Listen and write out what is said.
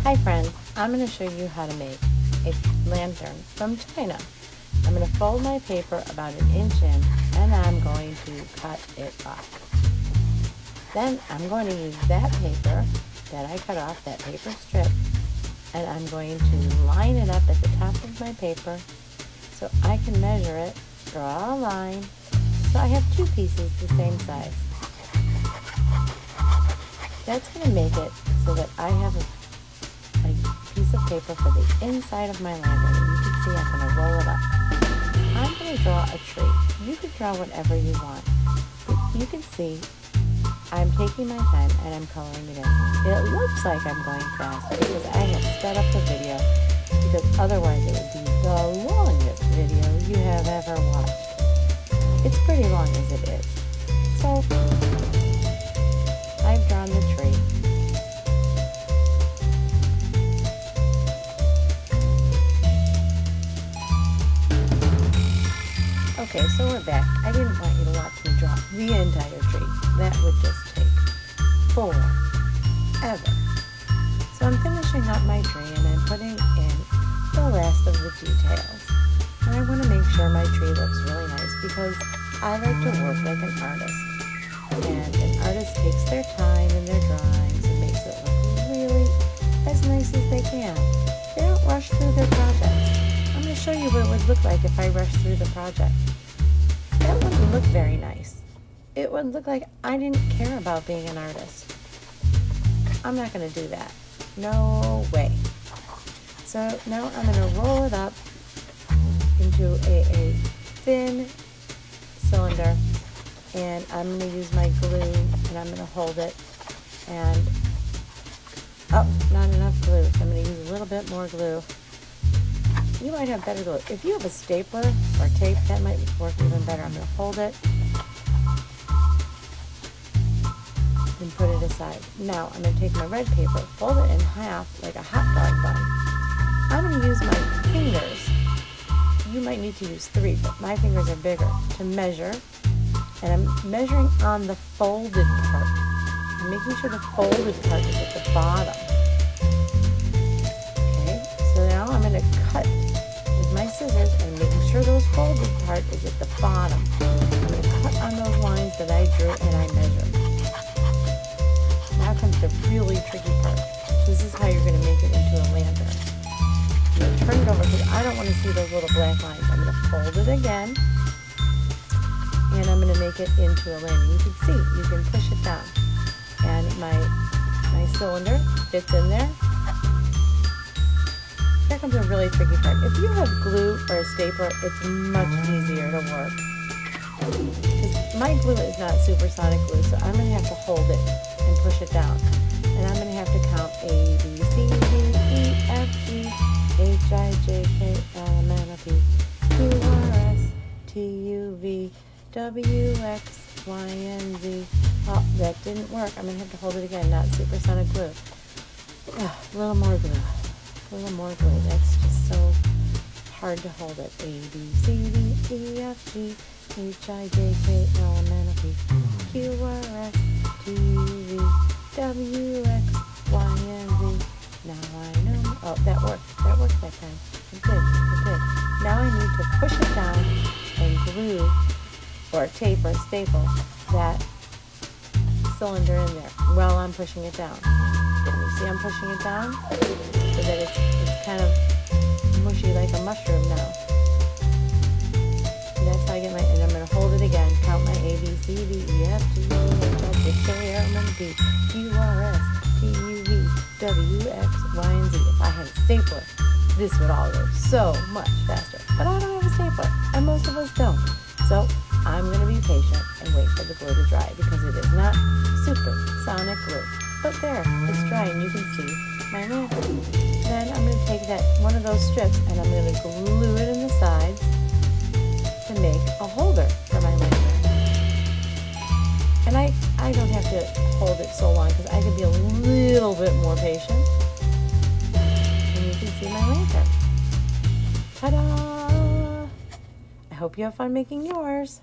Hi friends, I'm going to show you how to make a lantern from China. I'm going to fold my paper about 1 inch in and I'm going to cut it off. Then I'm going to use that paper that I cut off, that paper strip, and I'm going to line it up at the top of my paper so I can measure it, draw a line, so I have 2 pieces the same size. That's going to make it so that I have a piece of paper for the inside of my lantern, and you can see I'm going to roll it up. I'm going to draw a tree. You can draw whatever you want, but you can see I'm taking my time and I'm coloring it in. It looks like I'm going fast because I have sped up the video, because otherwise it would be the longest video you have ever watched. It's pretty long as it is. So I've drawn the tree. Okay, so we're back. I didn't want you to watch me draw the entire tree. That would just take forever. So I'm finishing up my tree and I'm putting in the last of the details. And I want to make sure my tree looks really nice because I like to work like an artist. And an artist takes their time in their drawings and makes it look really as nice as they can. They don't rush through their projects. I'm going to show you what it would look like if I rushed through the project. That wouldn't look very nice. It would look like I didn't care about being an artist. I'm not going to do that. No way. So now I'm going to roll it up into a thin cylinder, and I'm going to use my glue and I'm going to hold it, and not enough glue, so I'm going to use a little bit more glue. You might have better glue. If you have a stapler or tape, that might work even better. I'm going to hold it and put it aside. Now I'm going to take my red paper, fold it in half like a hot dog bun. I'm going to use my fingers. You might need to use 3, but my fingers are bigger, to measure. And I'm measuring on the folded part. I'm making sure the folded part is at the bottom. Okay, so now I'm going to cut with my scissors and making sure those folded part is at the bottom. I'm going to cut on those lines that I drew and I measured. Now comes the really tricky part. This is how you're going to make it into a lantern. I'm going to turn it over because I don't want to see those little black lines. I'm going to fold it again, and I'm going to make it into a lantern. You can see, you can push it down, and my cylinder fits in there. Here comes a really tricky part. If you have glue or a stapler, it's much easier to work. Because my glue is not supersonic glue, so I'm going to have to hold it and push it down. And I'm going to have to count A, B, C, D, E, F, G, H, I, J, K, L, M, N, O, P, Q, R, S, T, U, V, W, X, Y, and Z. Oh, that didn't work. I'm going to have to hold it again, not supersonic glue. A little more glue. A little more glue. That's just so hard to hold it. A, B, C, D, E, F, G, H, I, J, K, L, M, N, O, P, Q, R, S, T, U, V, W, X, Y, and Z. Now I know. Oh, that worked. That worked that time. It did. It did. Now I need to push it down and glue or tape or staple that cylinder in there while I'm pushing it down. And you see I'm pushing it down so that it's kind of mushy like a mushroom now. And that's how I get my, and I'm going to hold it again, count my A, B, C, D, E, F, G, H, I, J, K, L, M, N, O, P, Q, R, S, T, U, V, W, X, Y, and Z. If I had a stapler, this would all go so much faster. But I don't have a stapler, and most of us don't. So I'm going to be patient and wait for the glue to dry because it is not supersonic glue. But there, it's dry and you can see my lantern. Then I'm going to take one of those strips and I'm going to glue it in the sides to make a holder for my lantern. And I don't have to hold it so long because I can be a little bit more patient. And you can see my lantern. Ta-da! I hope you have fun making yours.